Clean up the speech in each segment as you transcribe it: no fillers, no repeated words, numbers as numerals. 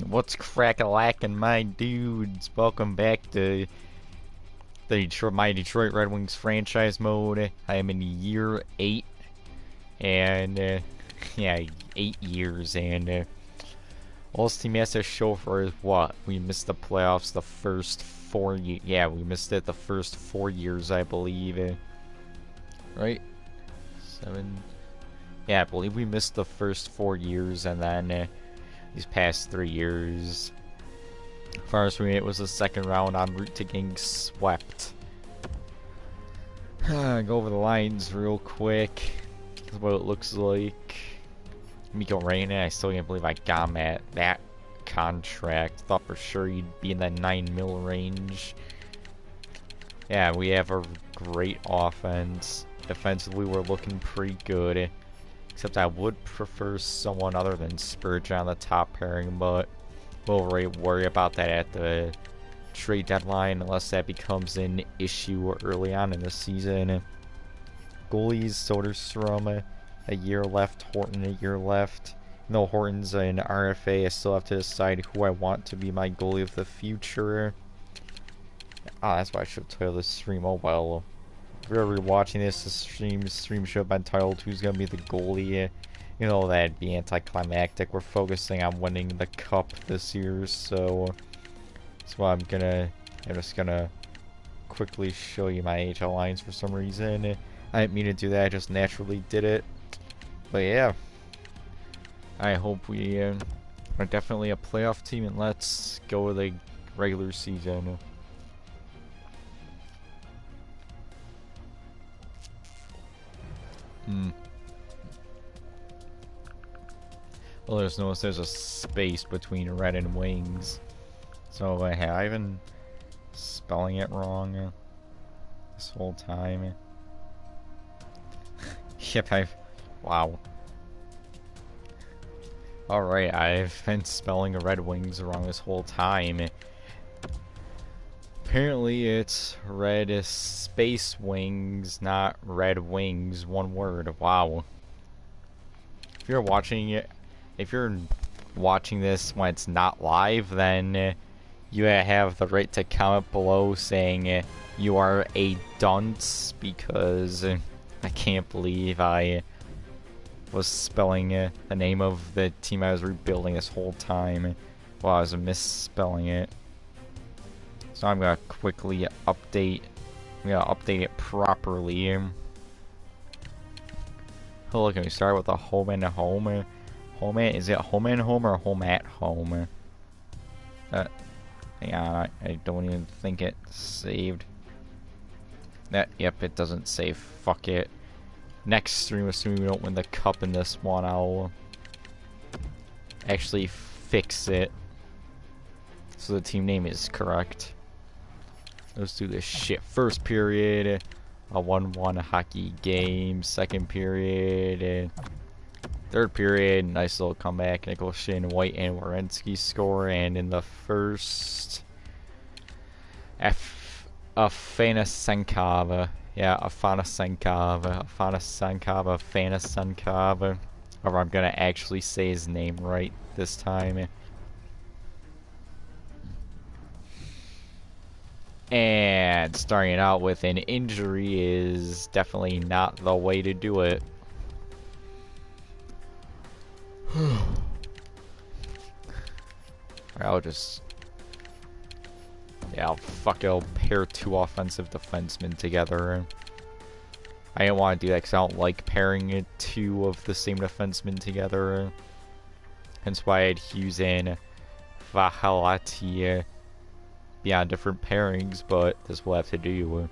What's crack-a-lackin', my dudes? Welcome back to my Detroit Red Wings franchise mode. I am in year 8, and yeah, 8 years, and all this team has to show for is what? We missed the playoffs the first 4 years. Yeah, we missed it the first 4 years, I believe. Right? 7. Yeah, I believe we missed the first 4 years, and then these past 3 years, as far as we made, it was the second round en route to getting swept. Go over the lines real quick. That's what it looks like. Mikko Rainen, I still can't believe I got him at that contract. Thought for sure he'd be in that 9 mil range. Yeah, we have a great offense. Defensively, we're looking pretty good. Except I would prefer someone other than Spurgeon on the top pairing, but we'll worry about that at the trade deadline unless that becomes an issue early on in the season. Goalies, Soderstrom, a year left. Horton, a year left. No, Horton's an RFA. I still have to decide who I want to be my goalie of the future. Oh, that's why I should title this stream. Oh well. If you're ever watching this, the stream should have been titled "Who's Gonna Be the Goalie?" You know, that'd be anticlimactic. We're focusing on winning the cup this year, so that's why I'm just gonna quickly show you my AHL lines for some reason. I didn't mean to do that, I just naturally did it. But yeah, I hope we are definitely a playoff team, and let's go to the regular season. Well, just notice there's a space between red and wings. So have I been spelling it wrong this whole time? Yep, wow. Alright, I've been spelling Red Wings wrong this whole time. Apparently it's red space wings, not red wings, one word. Wow. If you're watching this when it's not live, then you have the right to comment below saying you are a dunce, because I can't believe I was spelling the name of the team I was rebuilding this whole time while I was misspelling it. So I'm gonna quickly update. I'm gonna update it properly. Oh, look, can we start with a home and a home? Home at, is it home and home or home at home? Hang on, I don't even think it saved. Yep, it doesn't save. Fuck it. Next stream, assuming we don't win the cup in this one, I'll actually fix it so the team name is correct. Let's do this shit. First period, a 1-1 hockey game. Second period, third period, nice little comeback. Nicholson, White, and Werenski score. And in the first, Afanasenkov. Yeah, Afanasenkov. Or I'm gonna actually say his name right this time. And starting out with an injury is definitely not the way to do it. I'll pair 2 offensive defensemen together. I didn't want to do that because I don't like pairing 2 of the same defensemen together. Hence why I'd Hughes and Vahalati be on different pairings, but this will have to do.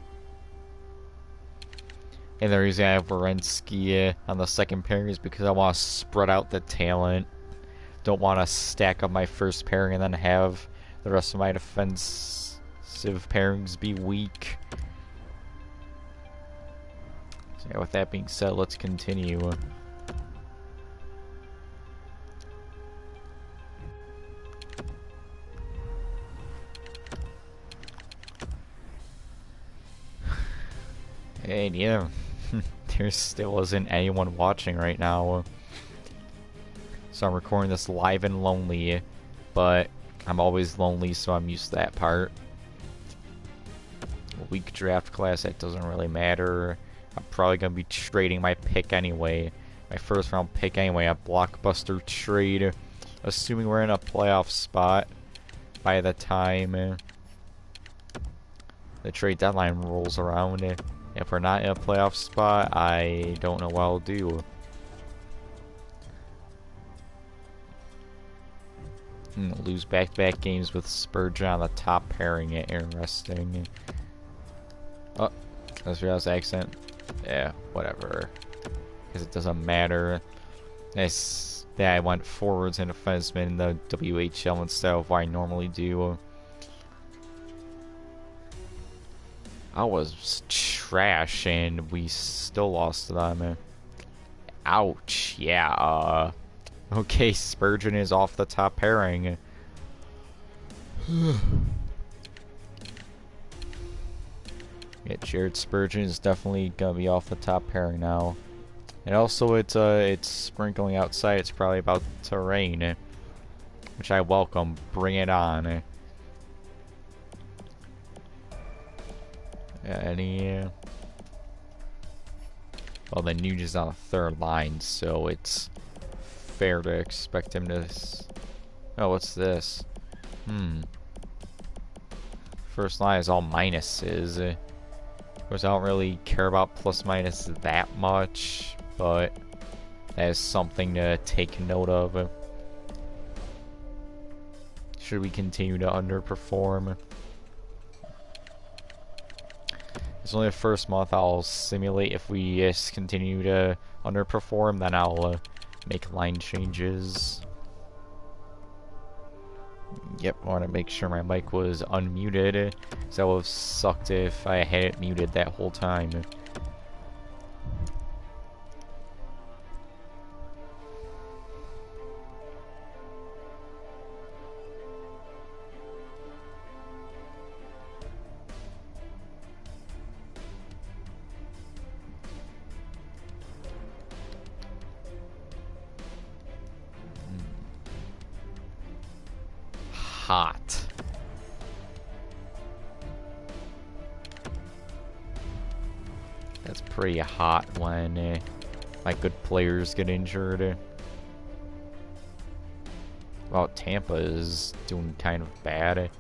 And the reason I have Werenski on the second pairing is because I want to spread out the talent. Don't want to stack up my first pairing and then have the rest of my defensive pairings be weak. So yeah, with that being said, let's continue. And yeah, there still isn't anyone watching right now. So I'm recording this live and lonely but I'm always lonely, so I'm used to that part. Weak draft class, that doesn't really matter. I'm probably going to be trading my pick anyway. My first round pick anyway, a blockbuster trade. Assuming we're in a playoff spot by the time the trade deadline rolls around. If we're not in a playoff spot, I don't know what I'll do. Lose back-to-back games with Spurgeon on the top pairing. Interesting. Oh, that's realized accent. Yeah, whatever. Because it doesn't matter. Nice. Yeah, I went forwards and defenseman in the WHL instead of what I normally do. I was trash and we still lost to them. Ouch. Yeah, okay, Spurgeon is off the top pairing. Yeah, Jared Spurgeon is definitely gonna be off the top pairing now. And also it's sprinkling outside, it's probably about to rain. Which I welcome. Bring it on. Well, the Nuge is on the third line, so it's fair to expect him to... Oh, what's this? First line is all minuses. Of course, I don't really care about plus minus that much, but that is something to take note of. Should we continue to underperform? It's only the first month. I'll simulate if we just continue to underperform, then I'll make line changes. Yep, I want to make sure my mic was unmuted, because that would have sucked if I had it muted that whole time. Hot. That's pretty hot when my good players get injured. Well, Tampa is doing kind of bad.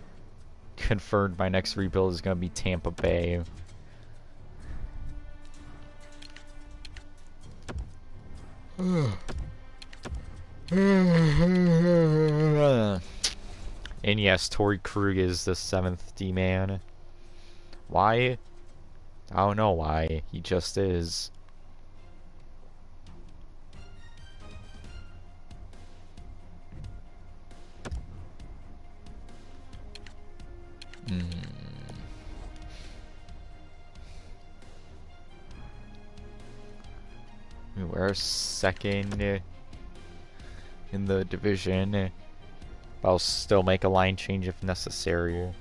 Confirmed my next rebuild is going to be Tampa Bay. And yes, Torrey Krug is the 7th D-man. Why? I don't know why. He just is. We're second in the division. I'll still make a line change if necessary.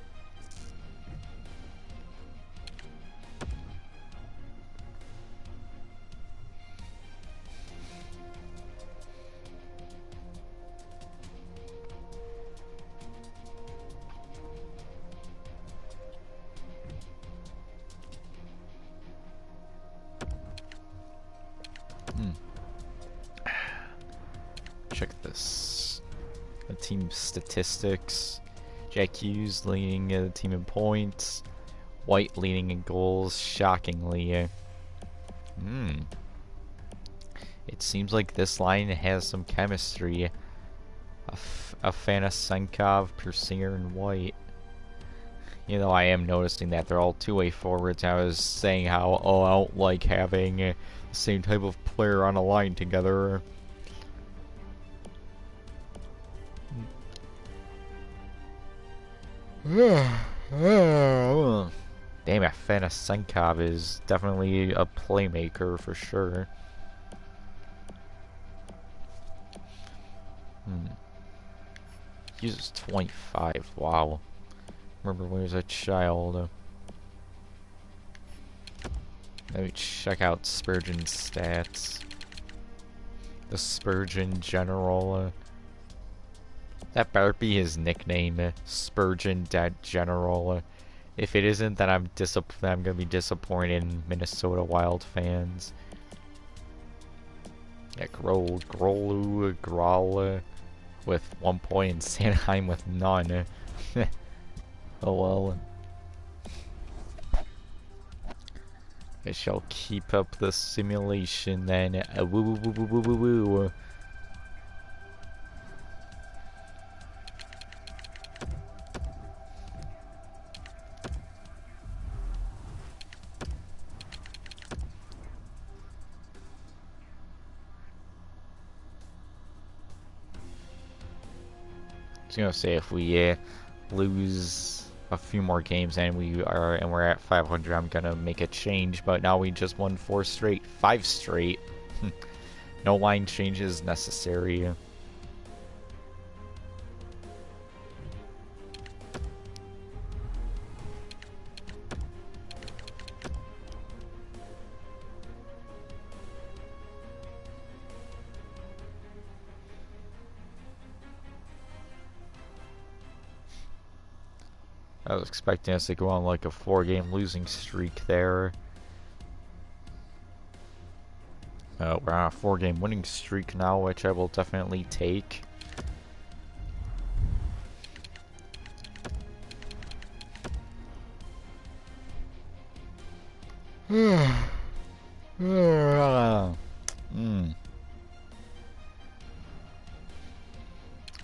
Check this. The team statistics. Jack Hughes leading the team in points. White leading in goals, shockingly. It seems like this line has some chemistry. Afanasenkov, Persinger, and White. You know, I am noticing that they're all two-way forwards. I was saying how, oh, I don't like having the same type of player on a line together. Damn, Afanasenkov is definitely a playmaker for sure. He uses 25, wow. Remember when he was a child. Let me check out Spurgeon's stats. The Spurgeon general That better be his nickname, Spurgeon Dead General. If it isn't, then I'm gonna be disappointed in Minnesota Wild fans. Yeah, Grolu with 1 point and Sanheim with none. Oh well. I shall keep up the simulation then. Woo woo woo woo woo woo woo. I was gonna say if we lose a few more games and we're at 500, I'm gonna make a change. But now we just won 5 straight. No line changes necessary. I was expecting us to go on like a 4-game losing streak there. We're on a 4-game winning streak now, which I will definitely take.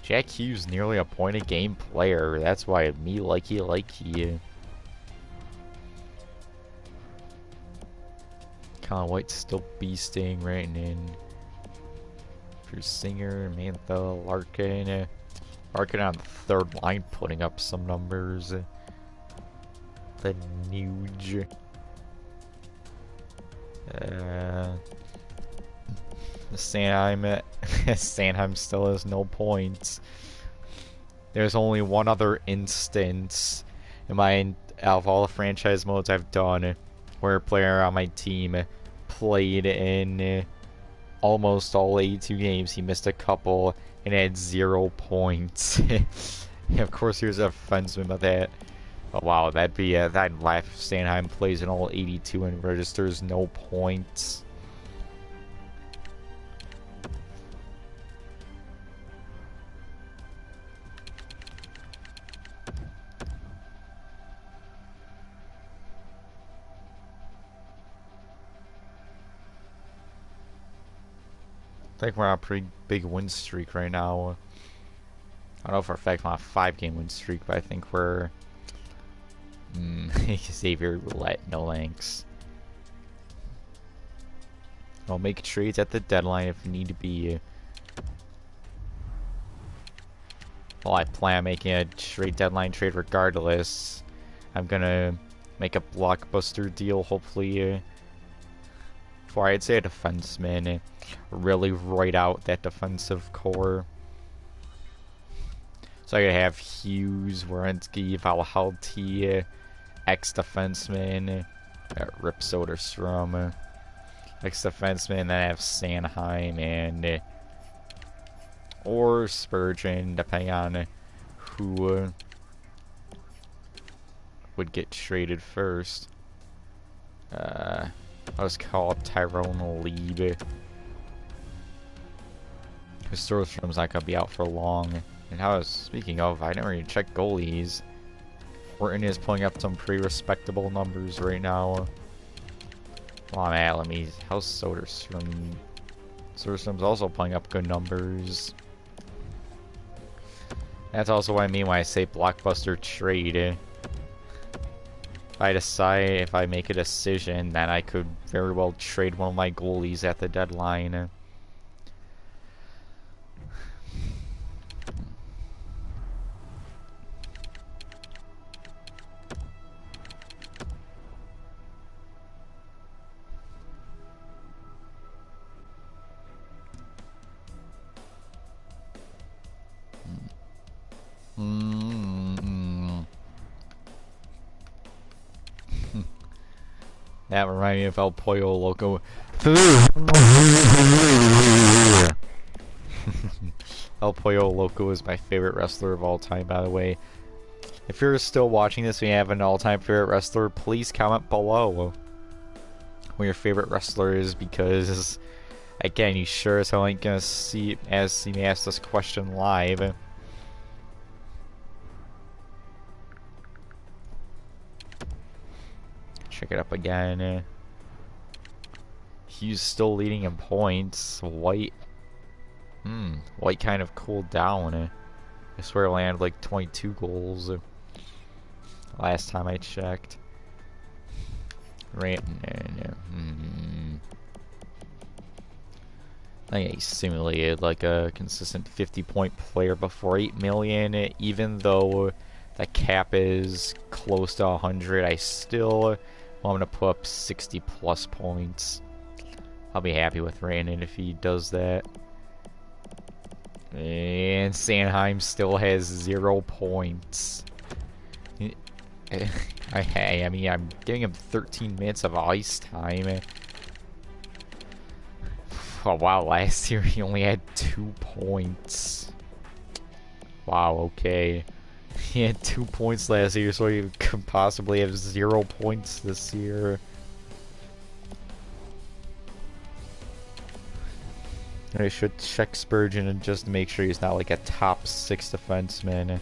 Jack Hughes nearly a point a game player. That's why me likey. Colin White's still beasting right in. For Singer, Mantha, Larkin. Larkin on the third line putting up some numbers. The Nuge. Sanheim still has no points. There's only one other instance out of all the franchise modes I've done where a player on my team played in almost all 82 games. He missed a couple and had 0 points. Of course, here's a defenseman, but that. Oh wow, that'd be that'd laugh if Sanheim plays in all 82 and registers no points. I think we're on a pretty big win streak right now. I don't know for a fact we're on a 5-game win streak, but I think we're... Xavier Roulette, no thanks. I'll make trades at the deadline if need to be. Well, I plan on making a deadline trade regardless. I'm gonna make a blockbuster deal, hopefully, for I'd say a defenseman. Really write out that defensive core. So I could have Hughes, Werenski, Valhalti, ex-defenseman, Rip Soderstrom, ex-defenseman, then I have Sanheim and or Spurgeon, depending on who would get traded first. I'll just call up Tyrone Liebe. Soderstrom's not gonna be out for long. And speaking of, I never even checked goalies. Horton is pulling up some pretty respectable numbers right now. Well, I'm at, how's Soderstrom? Soderstrom's also pulling up good numbers. That's also what I mean when I say blockbuster trade. If I make a decision, then I could very well trade one of my goalies at the deadline. That reminded me of El Pollo Loco. El Pollo Loco is my favorite wrestler of all time, by the way. If you're still watching this and you have an all-time favorite wrestler, please comment below who your favorite wrestler is, because, again, you sure as hell ain't gonna see me ask this question live. Check it up again. He's still leading in points. White kind of cooled down. I swear I landed like 22 goals last time I checked. I think he simulated like a consistent 50-point player before 8 million. Even though the cap is close to 100, I still want him to put up 60 plus points. I'll be happy with Brandon if he does that. And Sanheim still has 0 points. I mean, I'm giving him 13 minutes of ice time. Oh wow, last year he only had 2 points. Wow, okay. He had 2 points last year, so he could possibly have 0 points this year. I should check Spurgeon and just make sure he's not like a top 6 defenseman.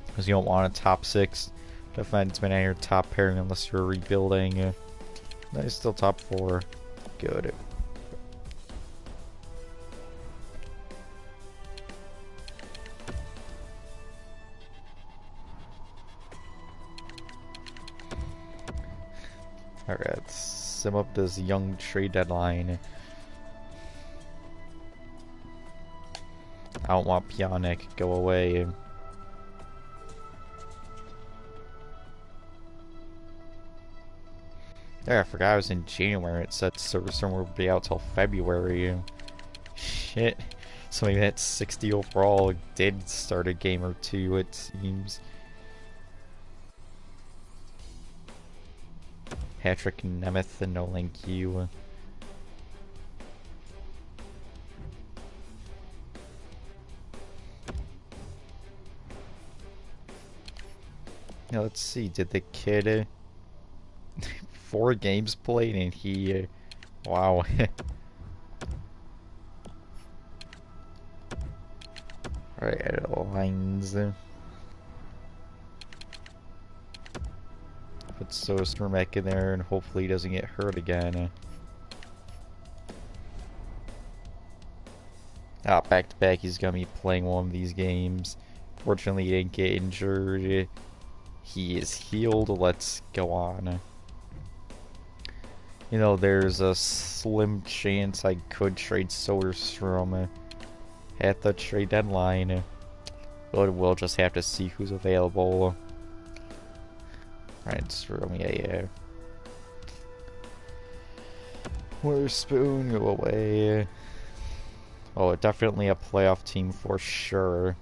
Because you don't want a top 6 defenseman on your top pairing unless you're rebuilding. No, he's still top 4. Good. Alright, let's sim up this young trade deadline. I don't want Pionik. Go away. Yeah, I forgot I was in January. It said Silverstone would be out till February. Shit. Somebody at 60 overall did start a game or two, it seems. Patrick Nemeth, and no thank you. Now let's see, did the kid 4 games played and he wow. Alright, lines. Put Sostermek in there and hopefully he doesn't get hurt again. Back to back he's gonna be playing one of these games. Fortunately he didn't get injured. He is healed. Let's go on. You know, there's a slim chance I could trade Soderstrom at the trade deadline. But we'll just have to see who's available. Alright, Strom, yeah. Witherspoon, go away. Oh, definitely a playoff team for sure.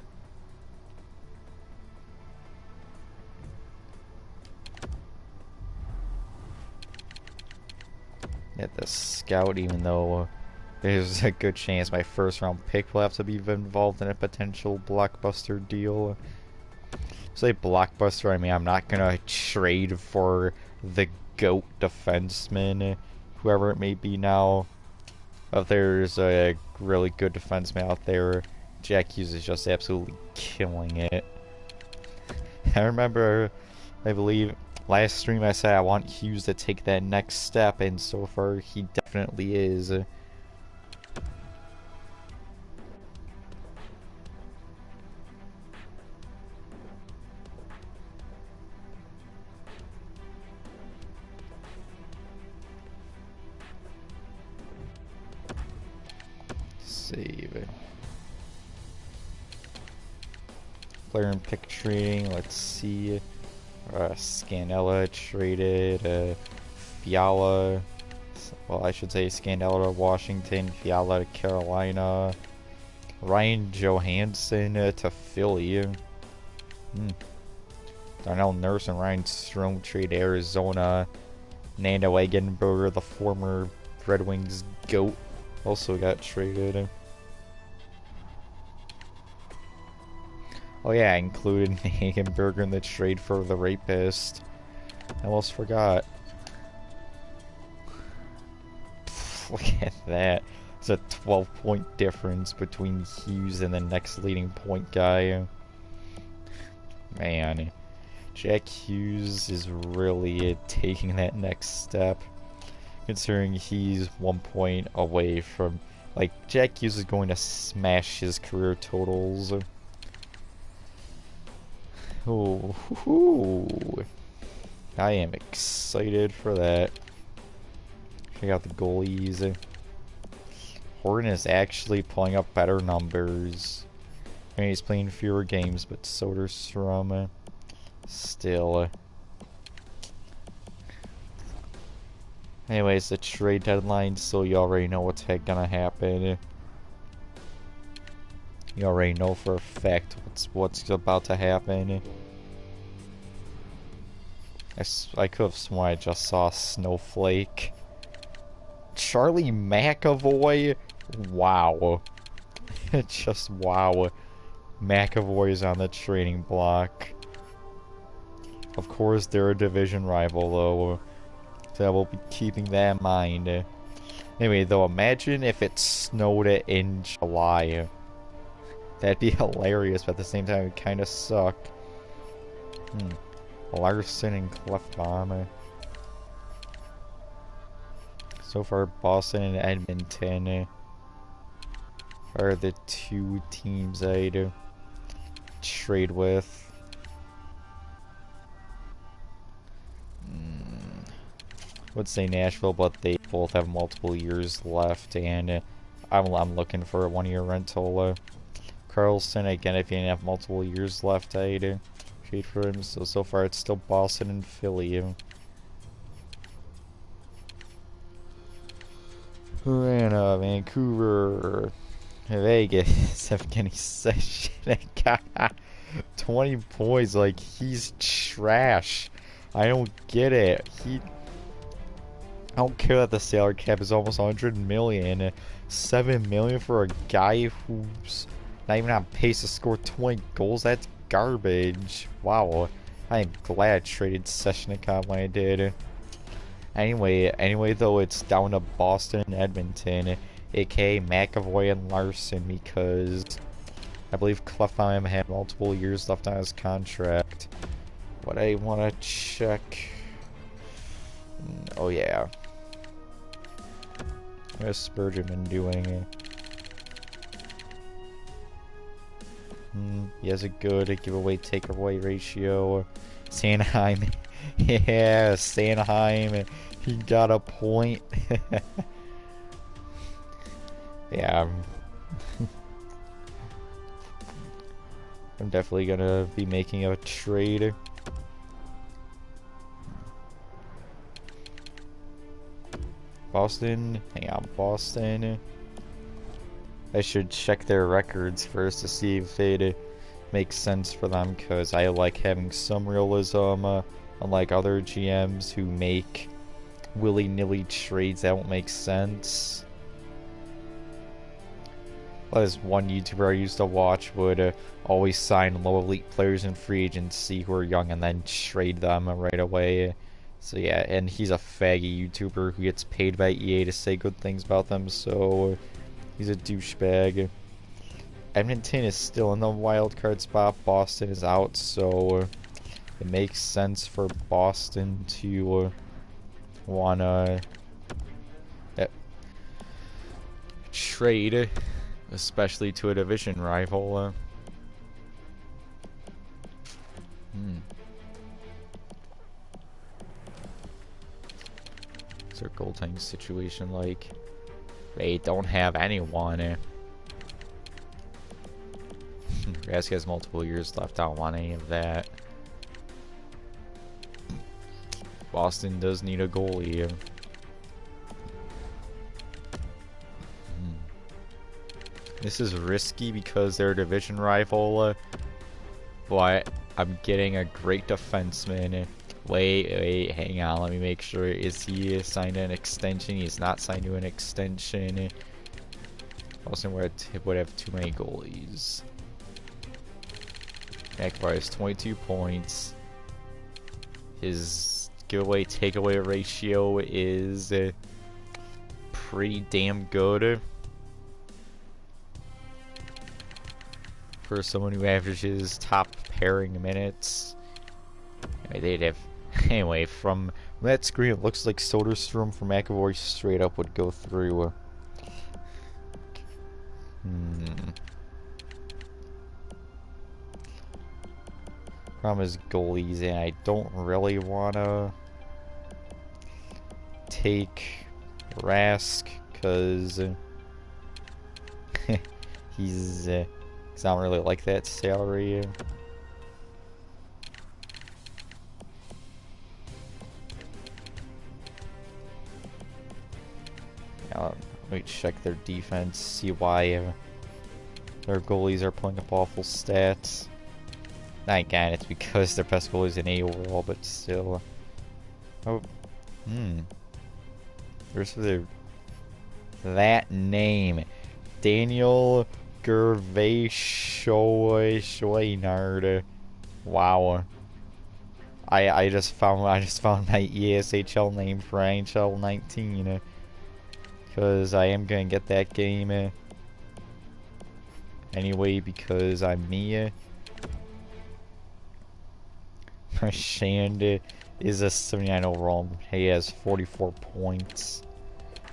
At the scout, even though there's a good chance my first round pick will have to be involved in a potential blockbuster deal. Say blockbuster, I mean I'm not gonna trade for the GOAT defenseman, whoever it may be now. If there's a really good defenseman out there, Jack Hughes is just absolutely killing it. I remember, I believe, last stream I said I want Hughes to take that next step, and so far he definitely is. Save. Player and pick trading, let's see. Scandella traded Fiala. Well, I should say Scandella to Washington, Fiala to Carolina, Ryan Johansson to Philly. Darnell Nurse and Ryan Strome trade to Arizona. Nando Eggenberger, the former Redwings GOAT, also got traded. Oh yeah, I included Hagenberger in the trade for the rapist. I almost forgot. Look at that. It's a 12-point difference between Hughes and the next leading point guy. Man, Jack Hughes is really taking that next step. Considering he's 1 point away from... Like, Jack Hughes is going to smash his career totals. Oh, I am excited for that. Check out the goalies. Horton is actually pulling up better numbers. I mean, he's playing fewer games, but Soderstrom still. Anyways, the trade deadline, so you already know what's gonna happen. You already know for a fact what's about to happen. I could have sworn I just saw Snowflake. Charlie McAvoy? Wow. Just wow. McAvoy's on the trading block. Of course, they're a division rival, though. So I will be keeping that in mind. Anyway, though, imagine if it snowed in July. That'd be hilarious, but at the same time, it would kind of suck. Larson and Clefbaum. So far, Boston and Edmonton are the two teams I'd trade with. Would say Nashville, but they both have multiple years left, and I'm looking for a 1-year rental. Carlson, again, if he didn't have multiple years left, I'd trade for him. So far, it's still Boston and Philly. Vancouver, Vegas, Evgeny Seshnik, 20 points, like, he's trash. I don't get it. I don't care that the salary cap is almost 100 million. 7 million for a guy who's not even on pace to score 20 goals. That's garbage. Wow. I am glad I traded Seshnikov when I did. Anyway, though, it's down to Boston and Edmonton, aka McAvoy and Larson, because I believe Clefbaum had multiple years left on his contract. What I want to check. Oh yeah. What's Spurgeon been doing? He has a good giveaway takeaway ratio. Sanheim. Yeah, Sanheim. He got a point. Yeah. I'm definitely gonna be making a trade. Boston, hang on, Boston. I should check their records first to see if it makes sense for them, because I like having some realism, unlike other GMs who make willy-nilly trades that don't make sense. As one YouTuber I used to watch would always sign low elite players in free agency who are young and then trade them right away. So yeah, and he's a faggy YouTuber who gets paid by EA to say good things about them, so he's a douchebag. Edmonton is still in the wild card spot. Boston is out, so it makes sense for Boston to wanna trade, especially to a division rival. What's their goaltending situation like? They don't have anyone. Rask has multiple years left. I don't want any of that. Boston does need a goalie. This is risky because they're a division rival, but I'm getting a great defenseman. Wait, hang on, let me make sure. Is he signed an extension? He's not signed to an extension. Boston would have too many goalies. McAvoy has 22 points. His giveaway takeaway ratio is pretty damn good for someone who averages top pairing minutes. They'd have anyway from that screen. It looks like Soderstrom from McAvoy straight up would go through. Problem is goalies, and I don't really wanna take Rask because he's I don't really like that salary. Let me check their defense, see why their goalies are pulling up awful stats. Not again, it's because their best goalie is an A overall, but still. Oh, There's that name, Daniel Gervais-Chouinard. Wow. I just found my ESHL name for NHL 19. Because I am gonna get that game anyway because I'm me. Shand is a 79 overall. He has 44 points.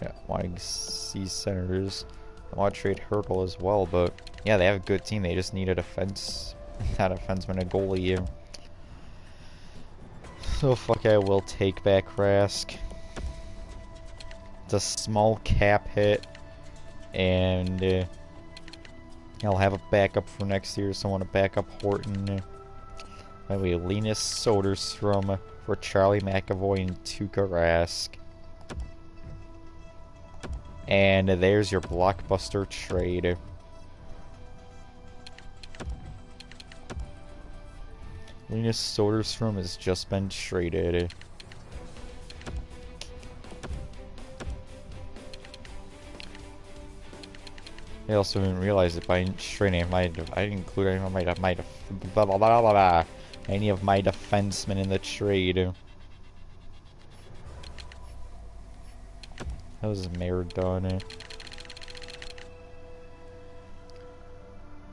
Yeah, want to see Senators. I want to trade Hurdle as well, but yeah, they have a good team. They just need a defense, not a defenseman, a goalie. So fuck, I will take back Rask. It's a small cap hit, and I'll have a backup for next year. So I want to back up Horton. Anyway, Linus Soderstrom for Charlie McAvoy and Tuukka Rask. And there's your blockbuster trade. Linus Soderstrom has just been traded. I also didn't realize that by trading I didn't include any of my defensemen in the trade. That was Maradona.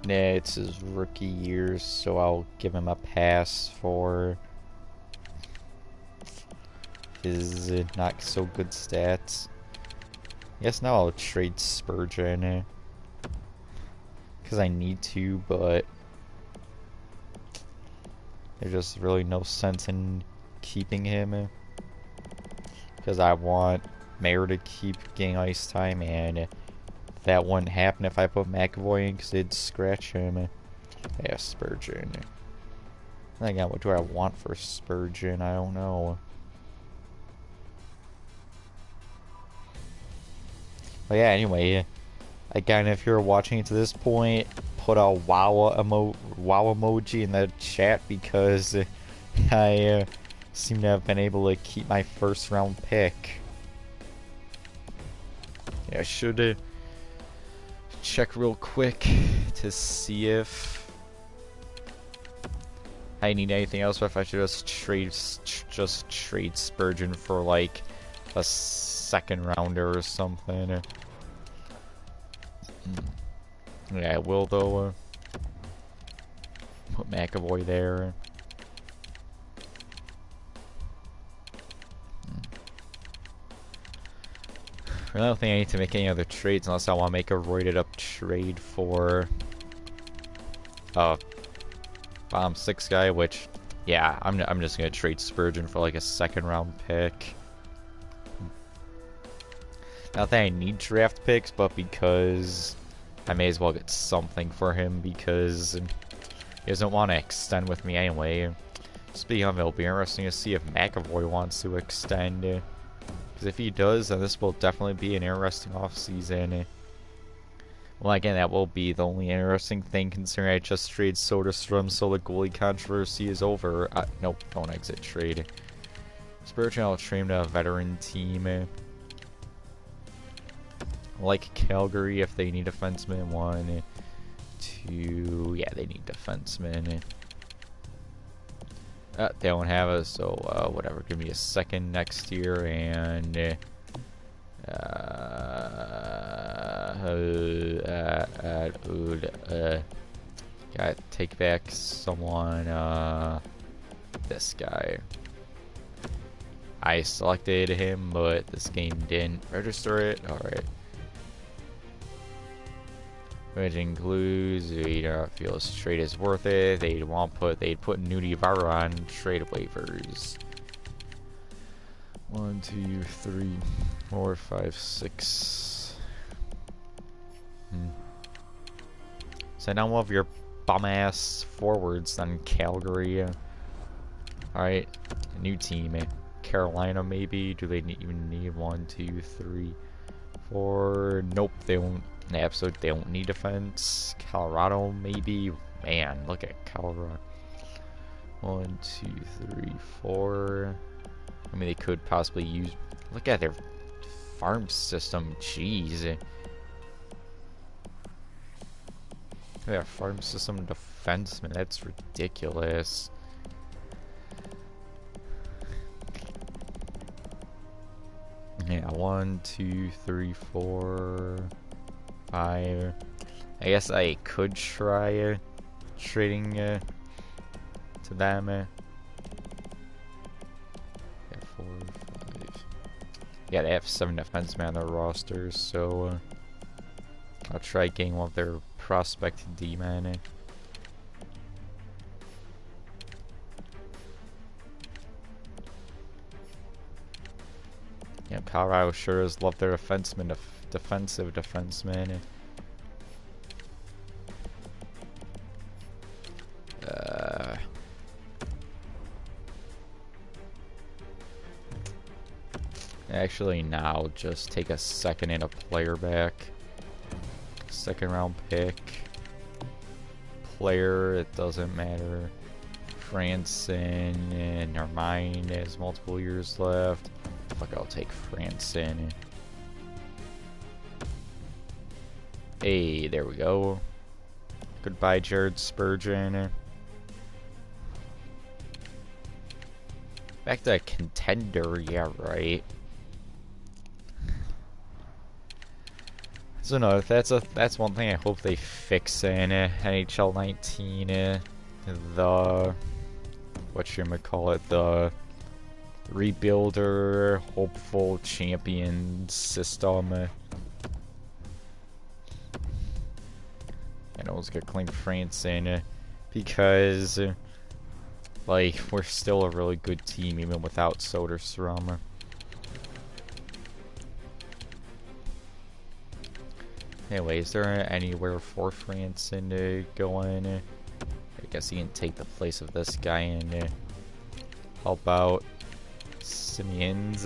Nah, it's his rookie year, so I'll give him a pass for his not so good stats. I guess now I'll trade Spurgeon. Because I need to, but there's just really no sense in keeping him. Because I want Mayer to keep getting ice time, and that wouldn't happen if I put McAvoy in, because it'd scratch him. Yeah, Spurgeon. Again, what do I want for Spurgeon? I don't know. But yeah, anyway, again, if you're watching to this point, put a wow emoji in the chat, because I seem to have been able to keep my first round pick. Yeah, I should check real quick to see if I need anything else, or if I should just trade Spurgeon for like a second rounder or something. Yeah, I will though. Put McAvoy there. I don't think I need to make any other trades unless I want to make a roided up trade for bottom 6 guy, which yeah, I'm just gonna trade Spurgeon for like a second round pick. Not that I need draft picks, but because I may as well get something for him, because he doesn't want to extend with me anyway. Speaking of, it'll be interesting to see if McAvoy wants to extend. Because if he does, then this will definitely be an interesting offseason. Well, again, that will be the only interesting thing, considering I just traded Soderstrom, so the goalie controversy is over. Nope, don't exit trade. Spurgeon, I'll trade him to a veteran team. Like Calgary, if they need defenseman. 1, 2, yeah, they need defenseman. They don't have us, so whatever. Give me a second next year, and gotta take back someone. This guy. I selected him, but this game didn't register it. All right. Which includes we don't feel this trade is worth it. They'd put Nudie Vara on trade waivers. 1, 2, 3, 4, 5, 6. Send down one of your bum ass forwards then, Calgary. Alright, new team. Carolina maybe. Do they even need 1, 2, 3, 4? Nope, they don't. Absolutely, they don't need defense. Colorado maybe. Man, look at Colorado. 1, 2, 3, 4. I mean, they could possibly use. Look at their farm system. Jeez. Look at their farm system defenseman. That's ridiculous. Yeah, 1, 2, 3, 4, 5. I guess I could try trading to them. Yeah, 4, 5. Yeah, they have 7 defensemen on their roster, so I'll try getting one of their prospect D-men. Yeah, Colorado sure does love their defensemen, defensive defensemen. Actually, now just take a second and a player back. Second round pick. Player, it doesn't matter. Franson, never mind, has multiple years left. Fuck, I'll take Franson. Hey, there we go. Goodbye, Jared Spurgeon. Back to a contender, yeah, right. So no, that's one thing I hope they fix in NHL 19. The whatchamacallit, the rebuilder, hopeful champion system. And I was gonna claim France in because like we're still a really good team even without Soderstrom. Anyway, is there anywhere for France to go in? I guess he can take the place of this guy and help out Simeons.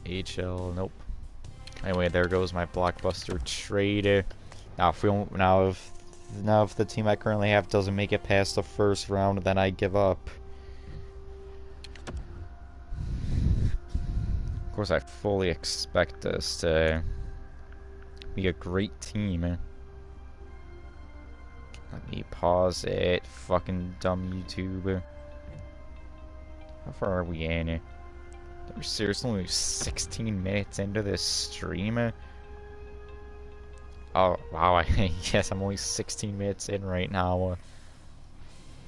HL, nope. Anyway, there goes my blockbuster trade. Now, if the team I currently have doesn't make it past the first round, then I give up. Of course, I fully expect us to be a great team. Let me pause it. Fucking dumb YouTube. How far are we in? We're seriously only 16 minutes into this stream. Oh, wow. Yes, I'm only 16 minutes in right now.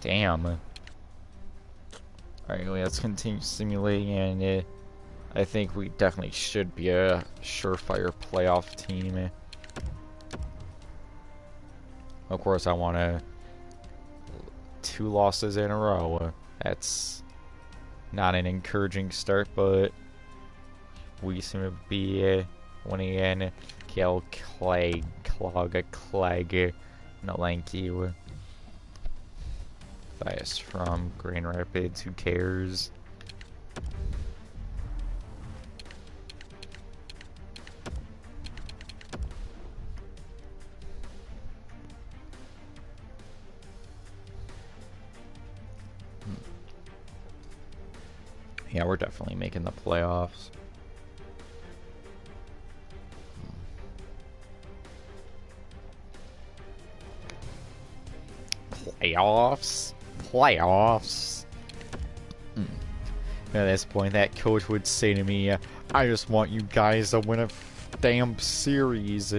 Damn. Alright, anyway, let's continue simulating, and I think we definitely should be a surefire playoff team. Of course, I want 2 losses in a row. That's not an encouraging start, but we seem to be winning in. Kill Clegg, Nalanky. Bias from Grand Rapids, who cares? Yeah, we're definitely making the playoffs. Playoffs? Playoffs? At this point, that coach would say to me, I just want you guys to win a damn series.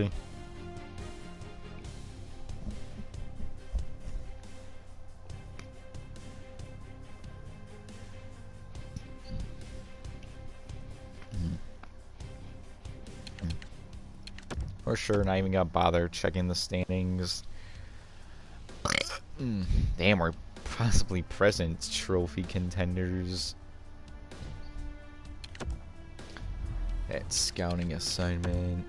For sure, not even gonna bother checking the standings. Damn, we're possibly present trophy contenders. That scouting assignment.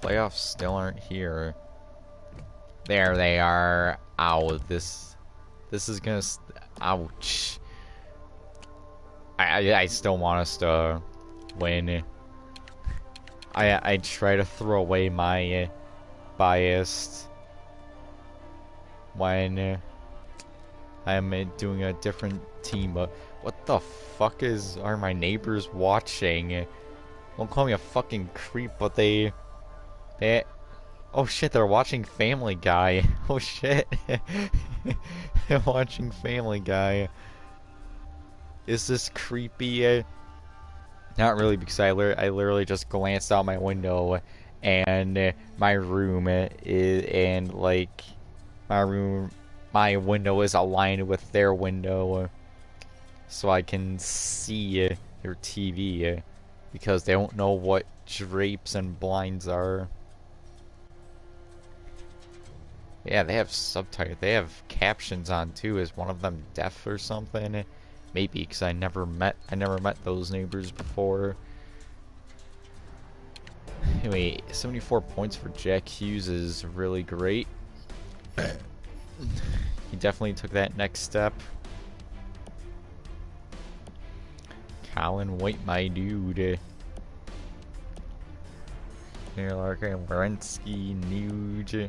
Playoffs still aren't here. There they are. Ow, this is gonna... Ouch. I still want us to win. I try to throw away my bias when I'm doing a different team, but what the fuck are my neighbors watching? Don't call me a fucking creep, but they oh shit, they're watching Family Guy. Oh shit. They're watching Family Guy. Is this creepy? Not really, because I literally just glanced out my window, and my room my window is aligned with their window, so I can see their TV, because they don't know what drapes and blinds are. Yeah, they have subtitles. They have captions on too. Is one of them deaf or something? Maybe, because I never met those neighbors before. Anyway, 74 points for Jack Hughes is really great. He definitely took that next step. Colin White, my dude. Larkin, Wierenski, Nuge.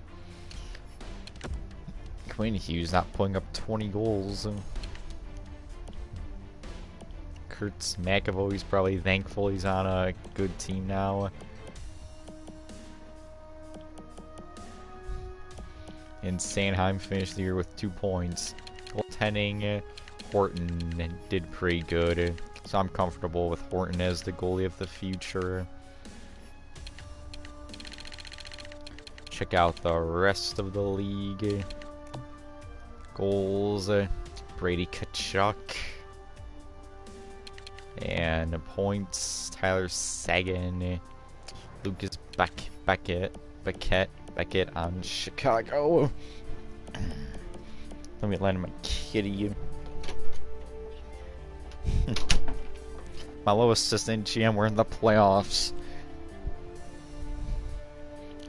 Quinn Hughes not pulling up 20 goals. Kurtz McAvoy's probably thankful he's on a good team now. And Sanheim finished the year with 2 points. Goaltending, Horton did pretty good, so I'm comfortable with Horton as the goalie of the future. Check out the rest of the league. Goals, Brady Tkachuk. And points, Tyler Seguin, Lucas Beckett on Chicago. Let me land my kitty. My lowest assistant GM, we're in the playoffs.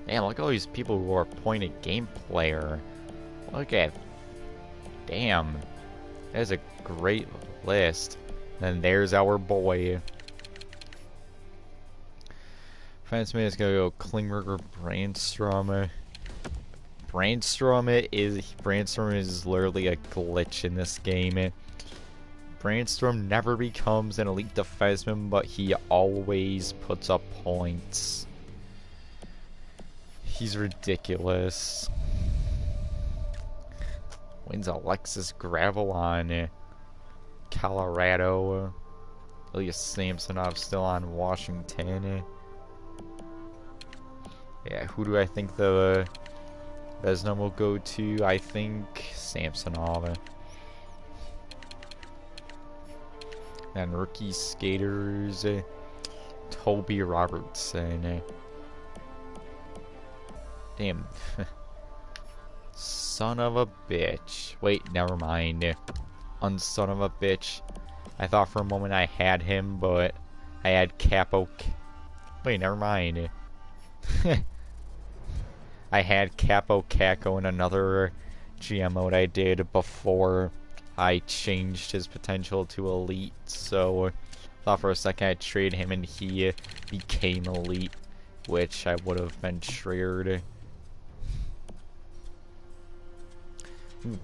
Damn, look at all these people who are appointed game player. Look at... Damn. That is a great list. And there's our boy. Defenseman is gonna go Klingberg or Brandstrom. Brandstrom is literally a glitch in this game. Brandstrom never becomes an elite defenseman, but he always puts up points. He's ridiculous. Wins Alexis Gravel on Colorado. Elias Samsonov still on Washington. Yeah, who do I think the Vezina will go to? I think Samsonov. And rookie skaters, Toby Robertson. Damn. Son of a bitch. Wait, never mind. Unson of a bitch. I thought for a moment I had him, but I had Capo. Wait, never mind. I had Capo Caco in another GM mode I did before I changed his potential to elite, so I thought for a second I'd trade him and he became elite, which I would have been Schreered.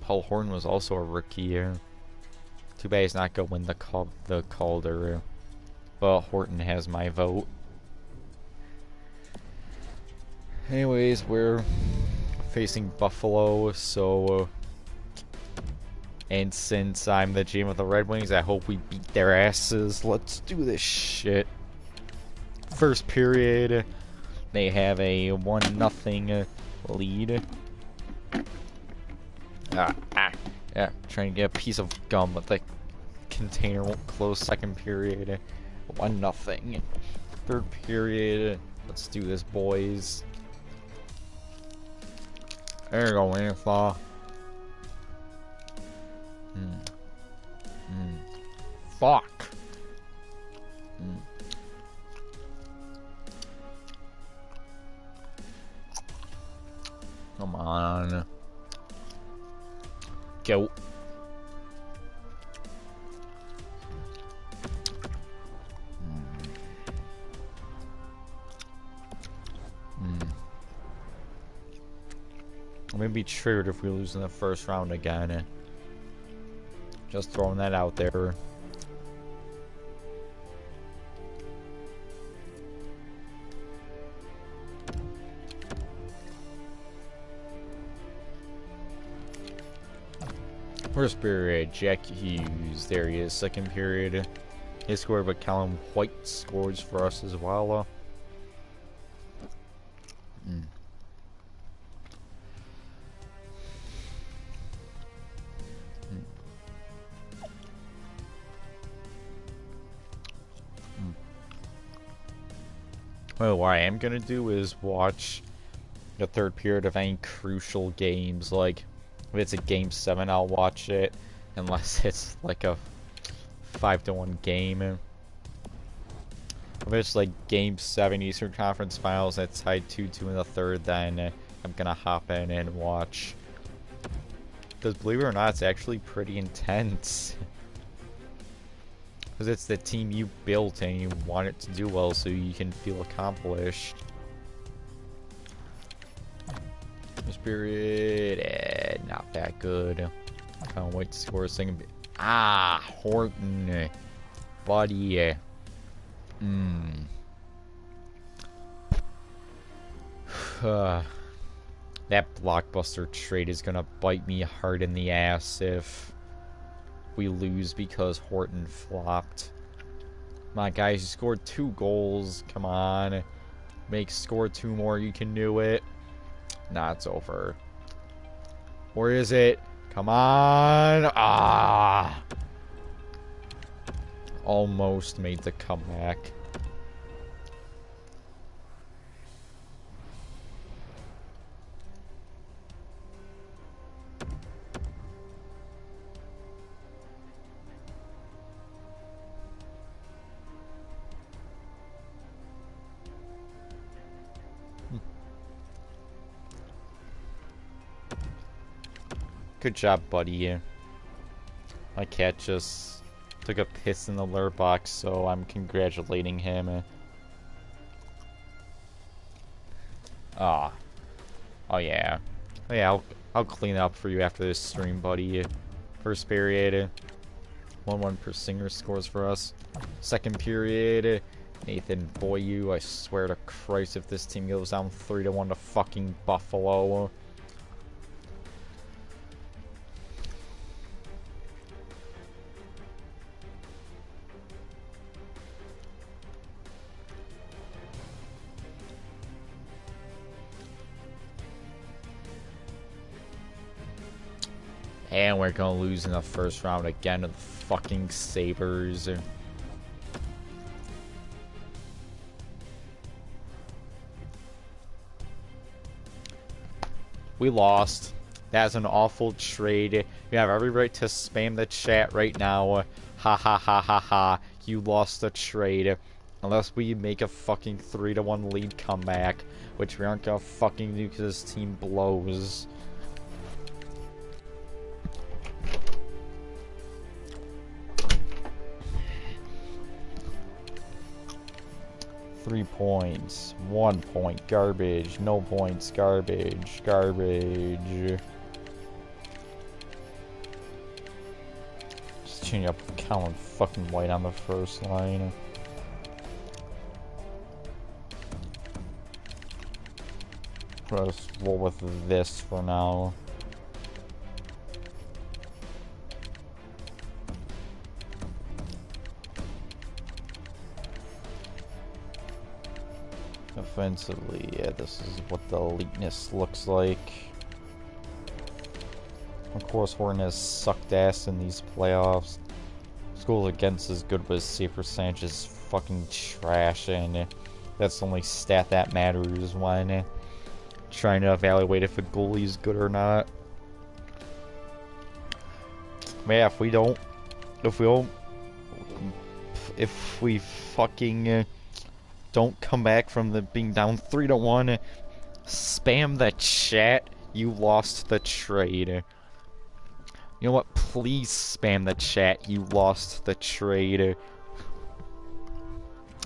Paul Horton was also a rookie. Too bad he's not going to win the Calder. But Horton has my vote. Anyways, we're facing Buffalo, so and since I'm the GM of the Red Wings, I hope we beat their asses. Let's do this shit. First period, they have a 1-0 lead. Yeah, trying to get a piece of gum, but the container won't close. Second period, 1-0. Third period, let's do this, boys. There you go, Info. Fuck. Come on. Go. I'm gonna be triggered if we lose in the first round again. Just throwing that out there. First period, Jack Hughes. There he is. Second period, he scored, but Callum White scores for us as well. Well, what I am gonna do is watch the third period of any crucial games. Like, if it's a game 7, I'll watch it, unless it's like a 5-1 game. If it's like game 7 Eastern Conference Finals that's tied 2-2 in the third, then I'm gonna hop in and watch. Because believe it or not, it's actually pretty intense. Because it's the team you built and you want it to do well so you can feel accomplished. This period, not that good. Can't wait to score a second. Horton, buddy. That blockbuster trade is gonna bite me hard in the ass if we lose because Horton flopped. My guys, you scored 2 goals. Come on. Score 2 more. You can do it. Nah, it's over. Or is it? Come on. Almost made the comeback. Good job, buddy. My cat just took a piss in the litter box, so I'm congratulating him. Oh yeah. Oh yeah, I'll clean up for you after this stream, buddy. First period, 1-1 per Singer scores for us. Second period, Nathan Boyu. I swear to Christ, if this team goes down 3-1 to fucking Buffalo. And we're gonna lose in the first round again to the fucking Sabres. We lost. That's an awful trade. You have every right to spam the chat right now. Ha ha ha ha ha. You lost the trade. Unless we make a fucking 3-1 lead comeback. Which we aren't gonna fucking do because this team blows. 3 points, 1 point, garbage, no points, garbage, garbage. Just change up Colin fucking White on the first line. Let's roll with this for now. Offensively, yeah, this is what the eliteness looks like. Of course, Horton has sucked ass in these playoffs. Schools against as good, but his save percentage is fucking trash, and that's the only stat that matters when trying to evaluate if a goalie's good or not. But yeah, if we fucking don't come back from the being down 3-1, spam the chat. You lost the trade. You know what? Please spam the chat. You lost the trade.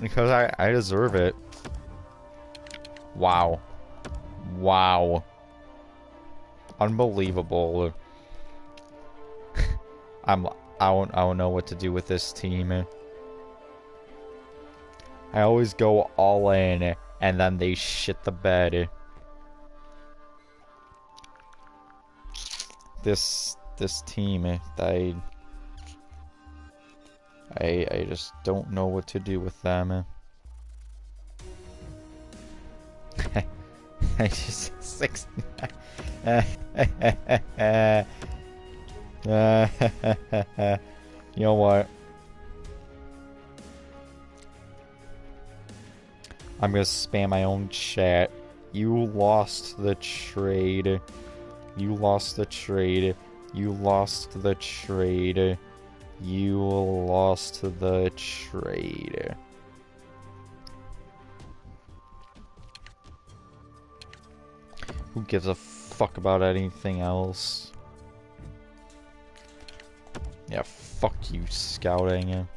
Because I deserve it. Wow. Wow. Unbelievable. I don't know what to do with this team. I always go all in, and then they shit the bed. This team, I just don't know what to do with them. I just 69. You know what? I'm gonna spam my own chat. You lost the trade. You lost the trade. You lost the trade. You lost the trade. Who gives a fuck about anything else? Yeah, fuck you, scouting.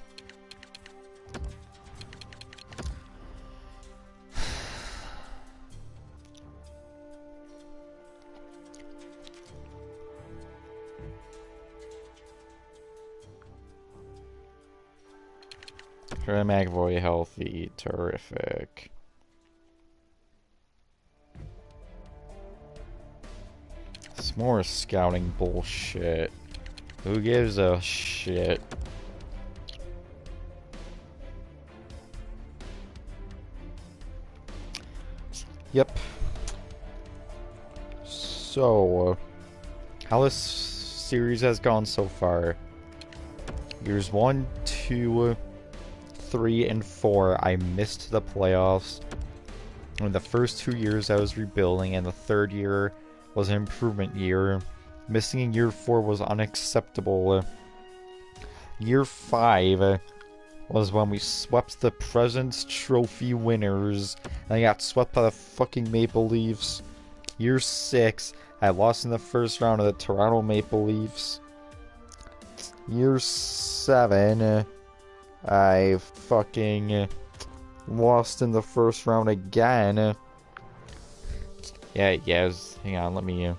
Trey McAvoy healthy, terrific. It's more scouting bullshit. Who gives a shit? Yep. So, how this series has gone so far. Years 1, 2, 3, and 4, I missed the playoffs. In the first 2 years, I was rebuilding, and the third year was an improvement year. Missing in year 4 was unacceptable. Year 5 was when we swept the President's Trophy winners, and I got swept by the fucking Maple Leafs. Year 6, I lost in the first round of the Toronto Maple Leafs. Year 7, I fucking lost in the first round again. Yeah, hang on, let me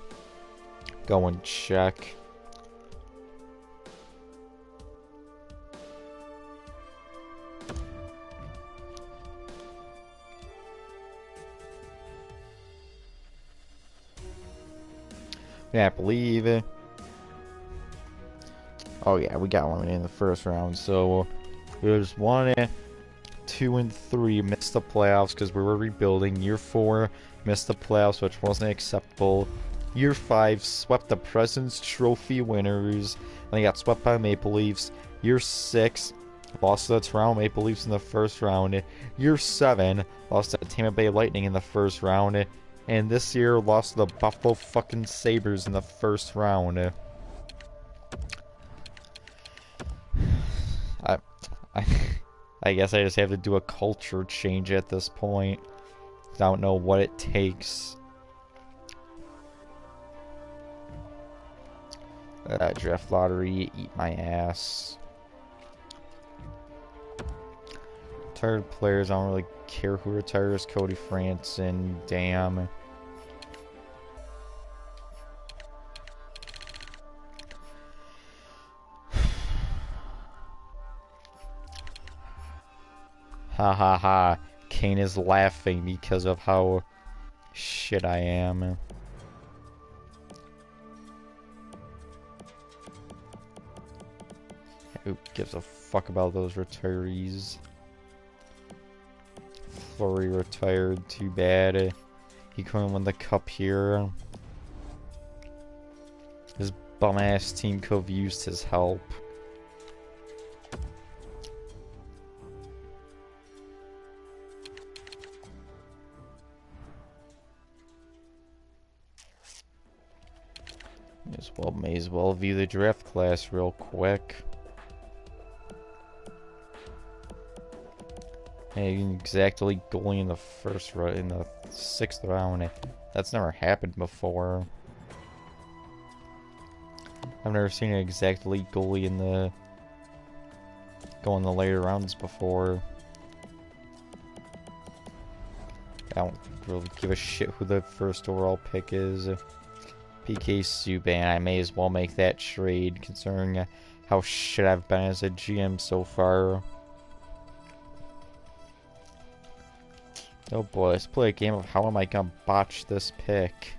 go and check. Yeah, I believe it. Oh yeah, we got one in the first round. So there's 1, 2, and 3 missed the playoffs because we were rebuilding. Year 4 missed the playoffs, which wasn't acceptable. Year 5 swept the President's Trophy winners, and they got swept by Maple Leafs. Year 6 lost to the Toronto Maple Leafs in the first round. Year 7 lost to the Tampa Bay Lightning in the first round. And this year lost to the Buffalo fucking Sabres in the first round. I guess I just have to do a culture change at this point. I don't know what it takes. Draft lottery, eat my ass. Retired players, I don't really care who retires. Cody Franson, damn. Ha ha ha. Kane is laughing because of how shit I am. Who gives a fuck about those retirees? Fleury retired, too bad. He couldn't win the cup here. His bum-ass team could have used his help. May as well view the draft class real quick. Hey, exactly goalie in the first round, in the 6th round. That's never happened before. I've never seen an exact elite goalie in the go in the later rounds before. I don't really give a shit who the first overall pick is. PK Subban, I may as well make that trade considering how shit I've been as a GM so far. Oh boy, let's play a game of how am I gonna botch this pick.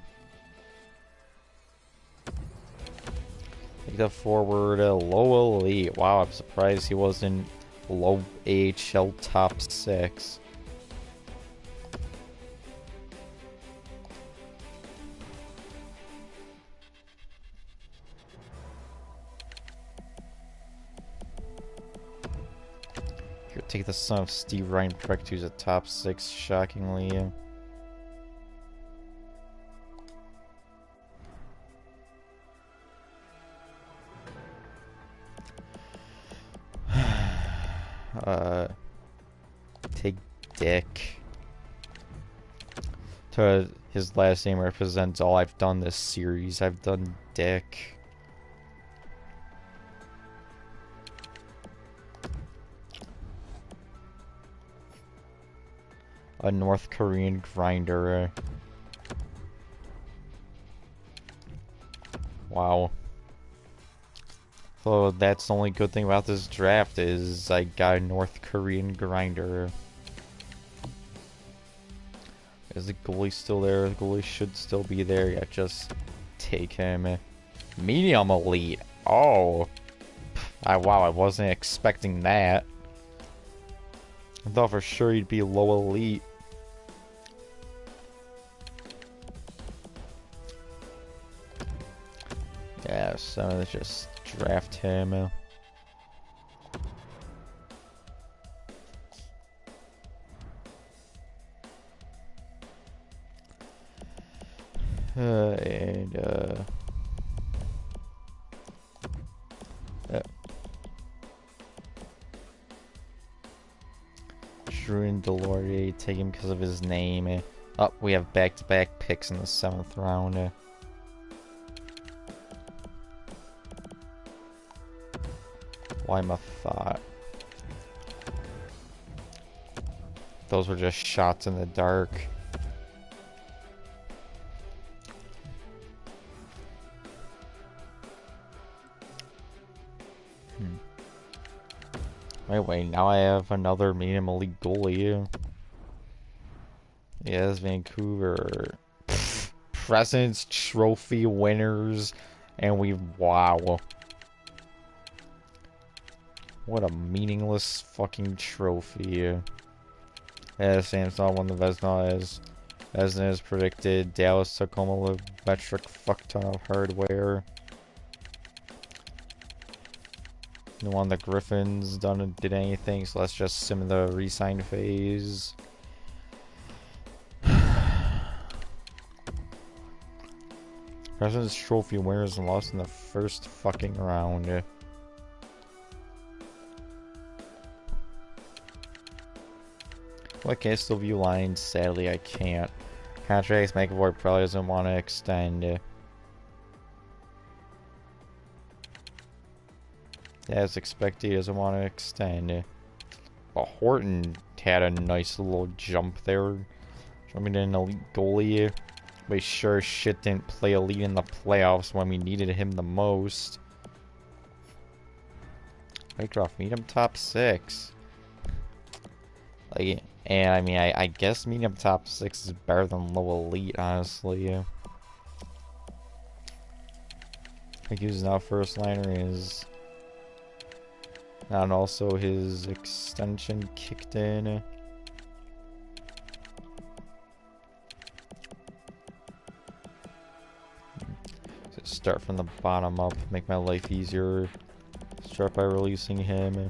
Take the forward, low elite. Wow, I'm surprised he wasn't low AHL top 6. Here, take the son of Steve Reinprecht, who's a top 6, shockingly. Take Dick. His last name represents all I've done this series. I've done Dick. A North Korean grinder. Wow. So that's the only good thing about this draft is I got a North Korean grinder. Is the goalie still there? The goalie should still be there. Yeah, just take him. Medium elite. Oh. Wow, I wasn't expecting that. I thought for sure he'd be low elite. Yeah, so let's just draft him. Druin Delorier, take him because of his name. Oh, we have back-to-back picks in the 7th round. Why my thought? Those were just shots in the dark. Wait, now I have another medium elite goalie. Yes, Vancouver. President's Trophy winners. And wow. What a meaningless fucking trophy. Yeah, Samsung won the Vezina as predicted. Dallas took home a metric fuck ton of hardware. No one the Griffins did anything, so let's just sim the re-sign phase. President's Trophy winners and lost in the first fucking round. Well, can I still view lines? Sadly, I can't. Contracts, McAvoy probably doesn't want to extend. As expected, he doesn't want to extend. But Horton had a nice little jump there. Jumping to an elite goalie. We sure as shit didn't play elite in the playoffs when we needed him the most. Wycroft, meet him top 6. Exactly. And I mean, I guess medium top 6 is better than low elite, honestly. Like, he's now first liner is. And also his extension kicked in. So start from the bottom up, make my life easier. Start by releasing him.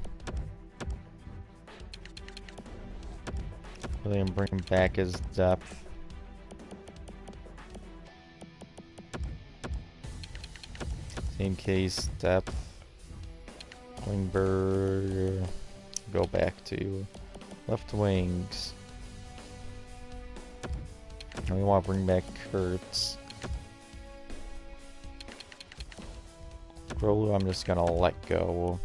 Really bring back his depth. Same case, depth. Wingberg. Go back to left wings. And we want to bring back Kurtz. Rolu, I'm just gonna let go.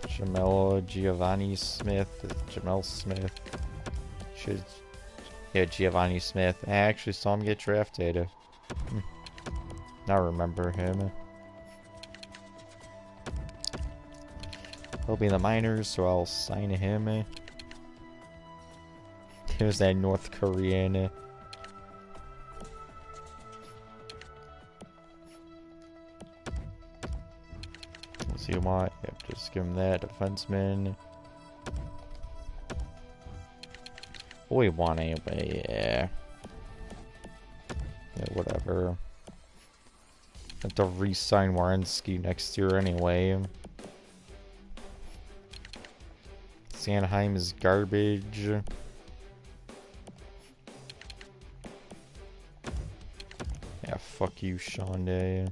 Jamel Giovanni Smith. Jamel Smith. Yeah, Giovanni Smith. I actually saw him get drafted. Now remember him. He'll be in the minors, so I'll sign him. Here's that North Korean. What's he want? Yep, just give him that. Defenseman. What we want anyway, yeah. Yeah, whatever. Have to re-sign Warrenski next year anyway. Sanheim is garbage. Yeah, fuck you, Shonda.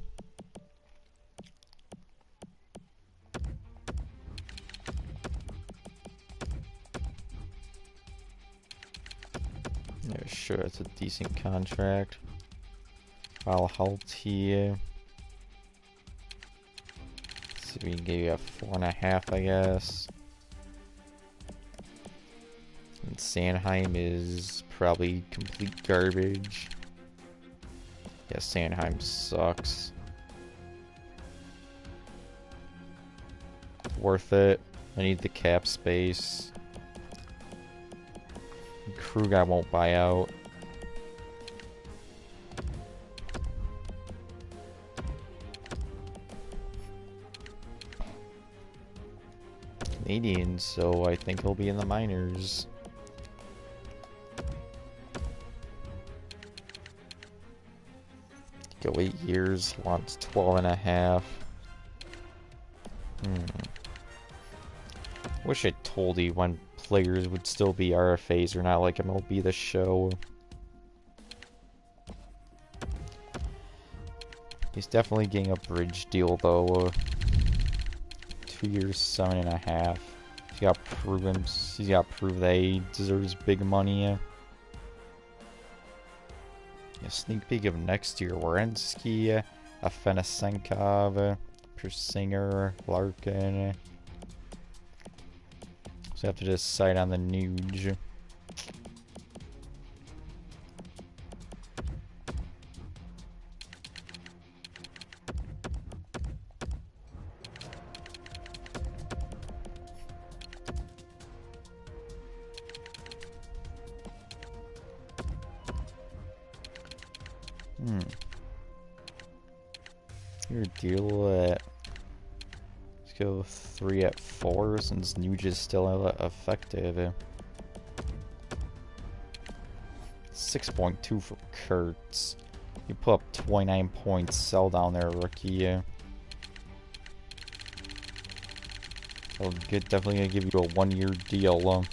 Yeah, sure, it's a decent contract. I'll help here. So we can give you a 4.5, I guess. And Sanheim is probably complete garbage. Yeah, Sanheim sucks. Worth it. I need the cap space. Crew guy won't buy out. Canadian, so I think he'll be in the minors. Go 8 years, he wants 12.5. Wish it told you when players would still be RFAs or not like MLB The Show. He's definitely getting a bridge deal though. 2 years, 7.5. He's got to prove that he deserves big money. Yeah, sneak peek of next year: Werenski, Afanasenkov, Persinger, Larkin. So I have to decide on the Nuge. Your deal at... Let's go 3 at 4 since Nuge is still effective. 6.2 for Kurtz. You put up 29 points, sell down there, rookie. I'll definitely gonna give you a 1-year deal.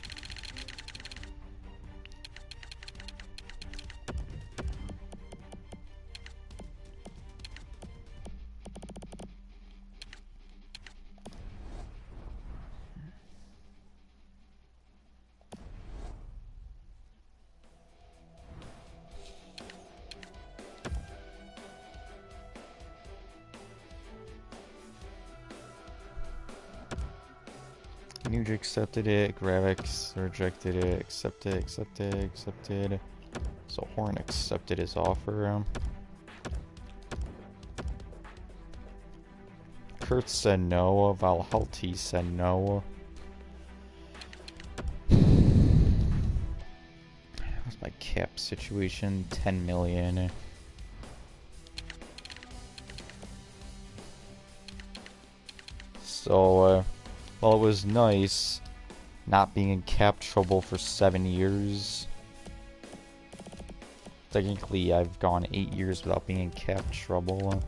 Nuge accepted it, Gravix rejected it, accepted. So Horn accepted his offer. Kurt said no. Valhalti said no. What's my cap situation? 10 million. So, well, it was nice not being in cap trouble for 7 years. Technically, I've gone 8 years without being in cap trouble.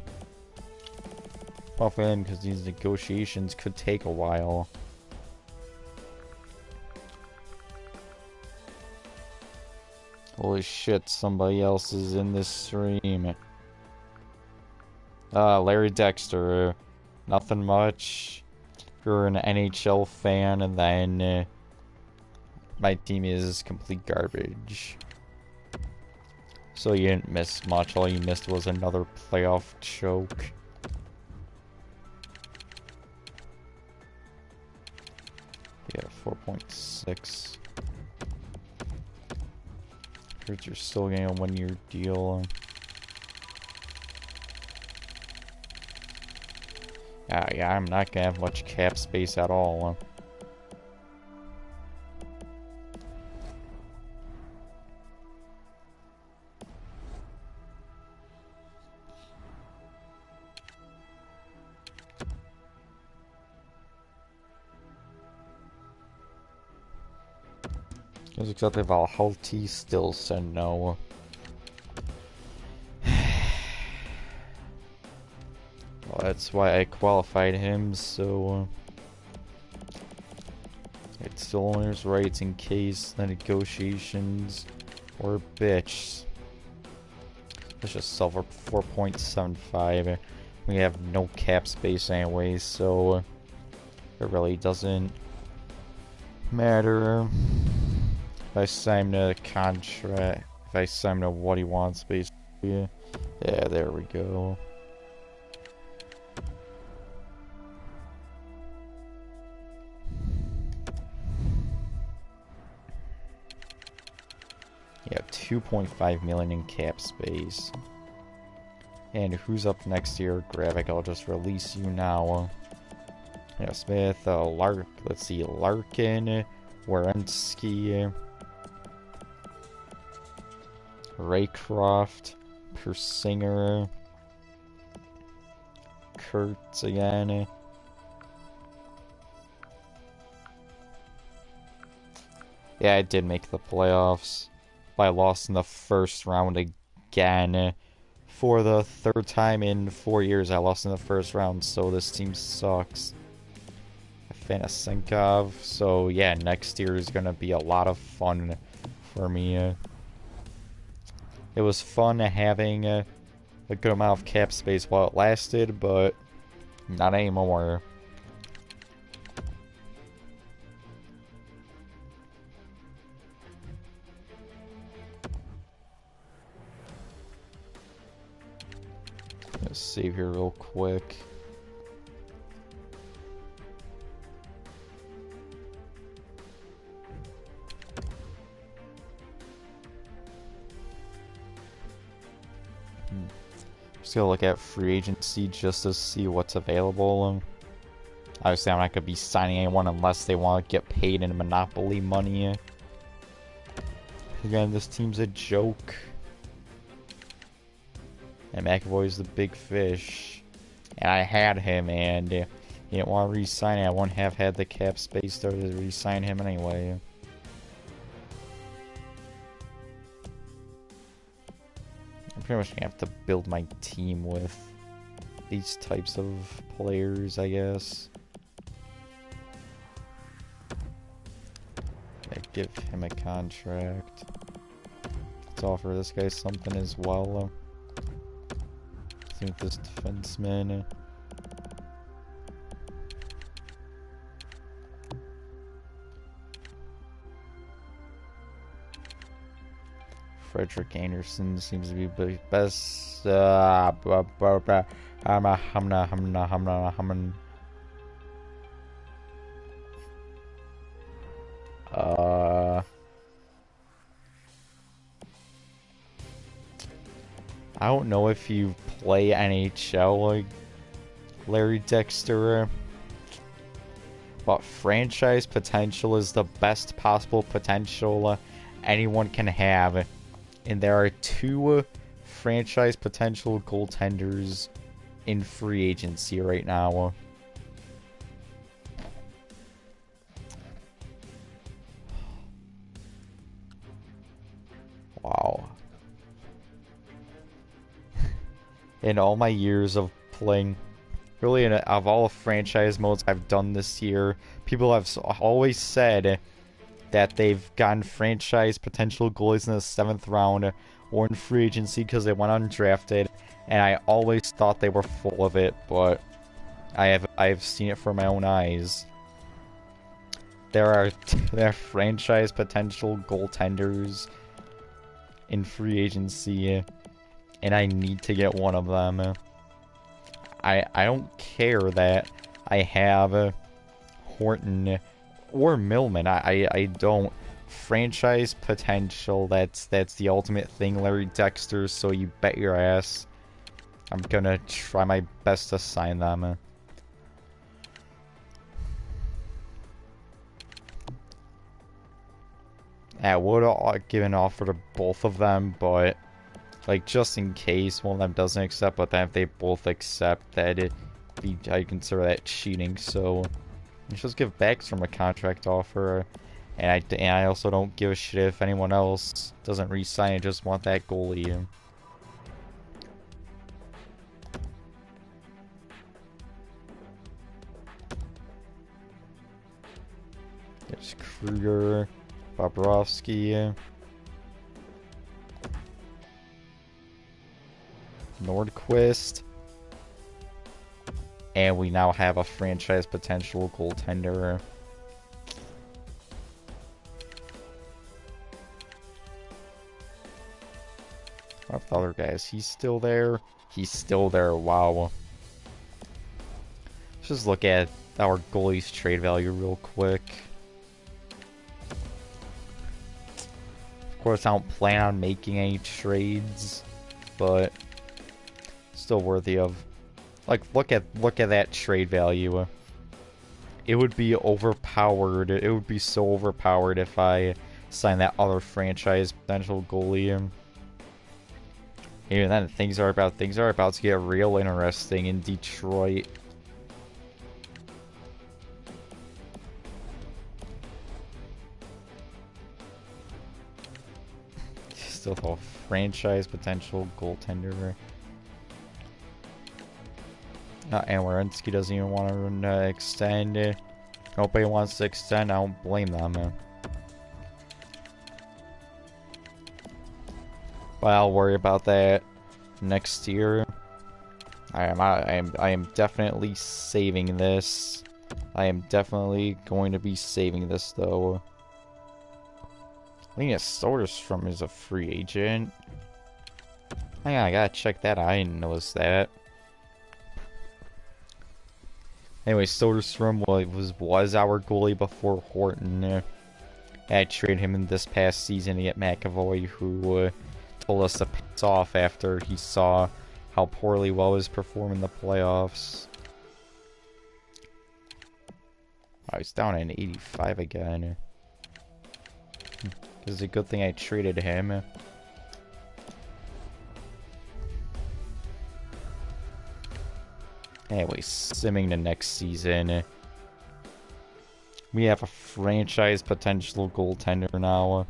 Well, for him, because these negotiations could take a while. Holy shit, somebody else is in this stream. Larry Dexter. Nothing much. You're an NHL fan, and then my team is complete garbage. So you didn't miss much. All you missed was another playoff choke. Yeah, 4.6. Here's you're still getting a 1-year deal. Yeah, I'm not gonna have much cap space at all. Because exactly Valhalti still said no. Well, that's why I qualified him, so it's still owner's rights in case the negotiations or bitch. Let's just sell for 4.75. We have no cap space anyway, so it really doesn't matter. If I sign a contract, if I sign to what he wants, basically. Yeah, there we go. Yeah, 2.5 million in cap space. And who's up next year? Gravik, I'll just release you now. Yeah, Smith, let's see, Larkin, Werenski, Raycroft, Persinger, Kurtz again. Yeah, I did make the playoffs. But I lost in the first round again. For the third time in 4 years, I lost in the first round, so this team sucks. Fanasenkov. So yeah, next year is gonna be a lot of fun for me. It was fun having a good amount of cap space while it lasted, but not anymore. Let's save here real quick. Just gonna look at free agency just to see what's available. Obviously, I'm not gonna be signing anyone unless they want to get paid in Monopoly money. Again, this team's a joke. And McAvoy's the big fish. And I had him, and he didn't want to re-sign it. I wouldn't have had the cap space to re-sign him anyway. I'm pretty much gonna have to build my team with these types of players, I guess. I give him a contract. Let's offer this guy something as well. I think this defenseman. Frederick Anderson seems to be the best. I don't know if you play NHL. Like, Larry Dexter. But franchise potential is the best possible potential anyone can have. And there are two franchise potential goaltenders in free agency right now. Wow. In all my years of playing, really, of all the franchise modes I've done this year, people have always said that they've gotten franchise potential goalies in the 7th round or in free agency because they went undrafted, and I always thought they were full of it, but I've seen it for my own eyes. There are franchise potential goaltenders in free agency, and I need to get one of them. I don't care that I have Horton or Millman. I don't. Franchise potential, that's the ultimate thing, Larry Dexter, so you bet your ass I'm gonna try my best to sign them. I would have given an offer to both of them, but like just in case one of them doesn't accept, but then if they both accept, that I consider that cheating, so let's just give Backstrom a contract offer. And I also don't give a shit if anyone else doesn't re-sign. I just want that goalie. There's Kruger, Bobrovsky, Nordquist, and we now have a franchise potential goaltender. What the other guys? He's still there? He's still there, wow. Let's just look at our goalie's trade value real quick. Of course, I don't plan on making any trades, but still worthy of. Like, look at that trade value. It would be overpowered. It would be so overpowered if I signed that other franchise potential goalie. Even then, things are about to get real interesting in Detroit. Still a franchise potential goaltender. And Werenski doesn't even want to extend. Nobody wants to extend. I don't blame them. But I'll worry about that next year. I am definitely saving this. I am definitely going to be saving this though. I think Soderstrom is a free agent. Hang on, I gotta check that. I didn't notice that. Anyway, Soderstrom was our goalie before Horton. I traded him in this past season to get McAvoy, who told us to piss off after he saw how poorly well was performing in the playoffs. I was down in 85 again. It's a good thing I traded him. Anyway, simming to next season. We have a franchise potential goaltender now.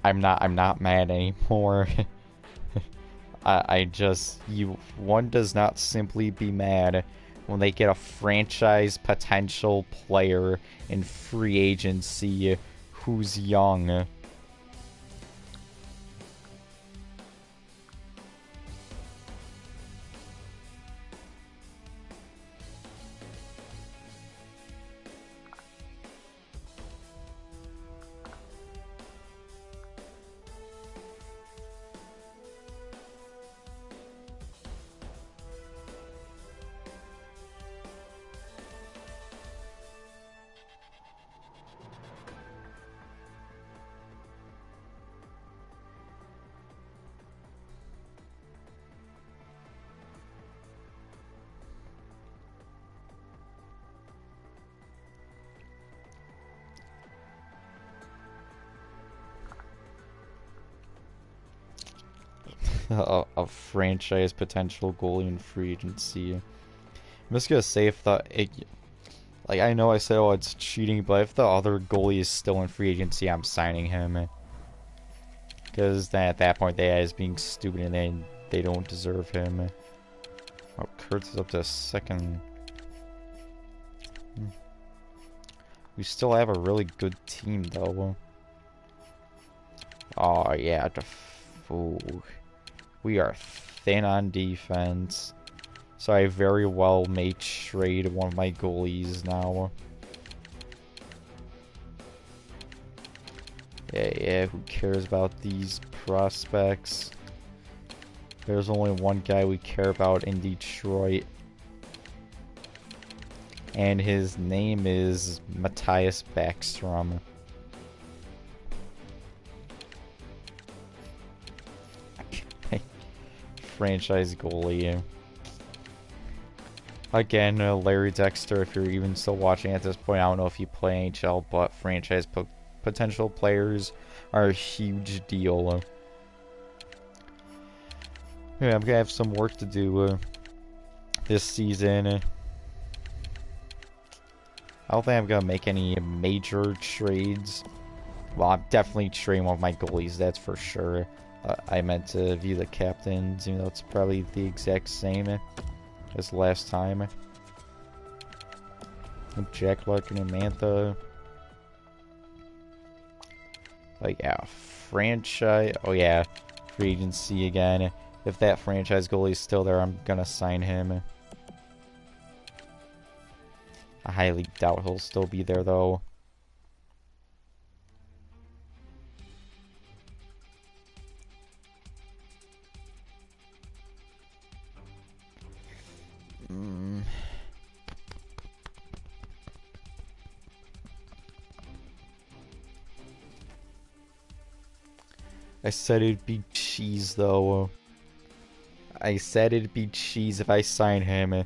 I'm not mad anymore. One does not simply be mad when they get a franchise potential player in free agency who's young. a franchise potential goalie in free agency. I'm just gonna say if like I know I said, oh, it's cheating, but if the other goalie is still in free agency, I'm signing him. Because then at that point, they is being stupid and they don't deserve him. Oh, Kurtz is up to second. We still have a really good team, though. Oh, yeah. Ooh. We are thin on defense. So I very well may trade one of my goalies now. Yeah, who cares about these prospects? There's only one guy we care about in Detroit. And his name is Matthias Backstrom. Franchise goalie. Again, Larry Dexter, if you're even still watching at this point, I don't know if you play NHL, but franchise potential players are a huge deal. Yeah, I'm gonna have some work to do this season. I don't think I'm gonna make any major trades. Well, I'm definitely trading one of my goalies, that's for sure. I meant to view the captains, even though it's probably the exact same as last time. Jack Larkin and Mantha. But yeah, franchise. Oh yeah, free agency again. If that franchise goalie is still there, I'm gonna sign him. I highly doubt he'll still be there though. I said it'd be cheese though. I said it'd be cheese if I sign him.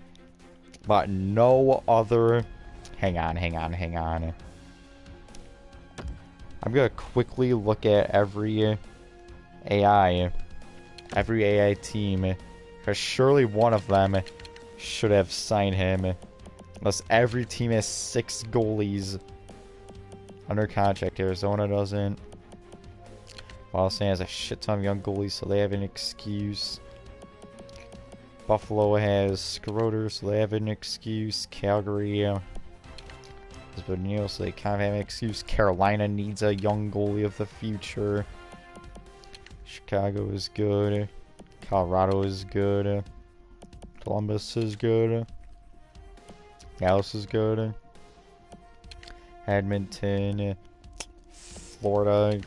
But no other... Hang on. I'm gonna quickly look at every AI team. Because surely one of them should have signed him. Unless every team has 6 goalies under contract. Arizona doesn't. Boston has a shit ton of young goalies, so they have an excuse. Buffalo has Schroeder, so they have an excuse. Calgary is Bonino, so they kind of have an excuse. Carolina needs a young goalie of the future. Chicago is good. Colorado is good. Columbus is good. Dallas is good. Edmonton. Florida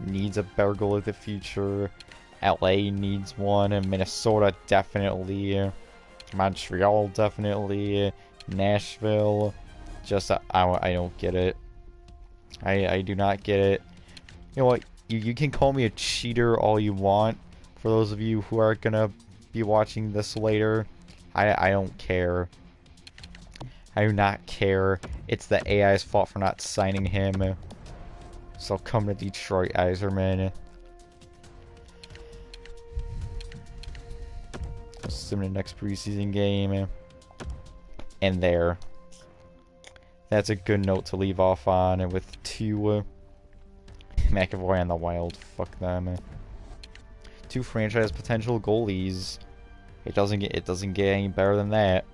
needs a better goalie of the future. LA needs one, and Minnesota definitely, Montreal definitely, Nashville. Just I don't get it. I do not get it. You know what? You can call me a cheater all you want. For those of you who are gonna be watching this later, I don't care. I do not care. It's the AI's fault for not signing him. So come to Detroit, Yzerman. Sim the next preseason game. And there. That's a good note to leave off on. And with 2 McAvoy on the Wild. Fuck them. 2 franchise potential goalies. It doesn't get any better than that.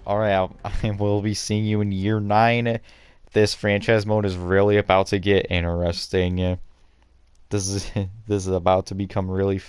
Alright, I will be seeing you in year 9. This franchise mode is really about to get interesting. This is about to become really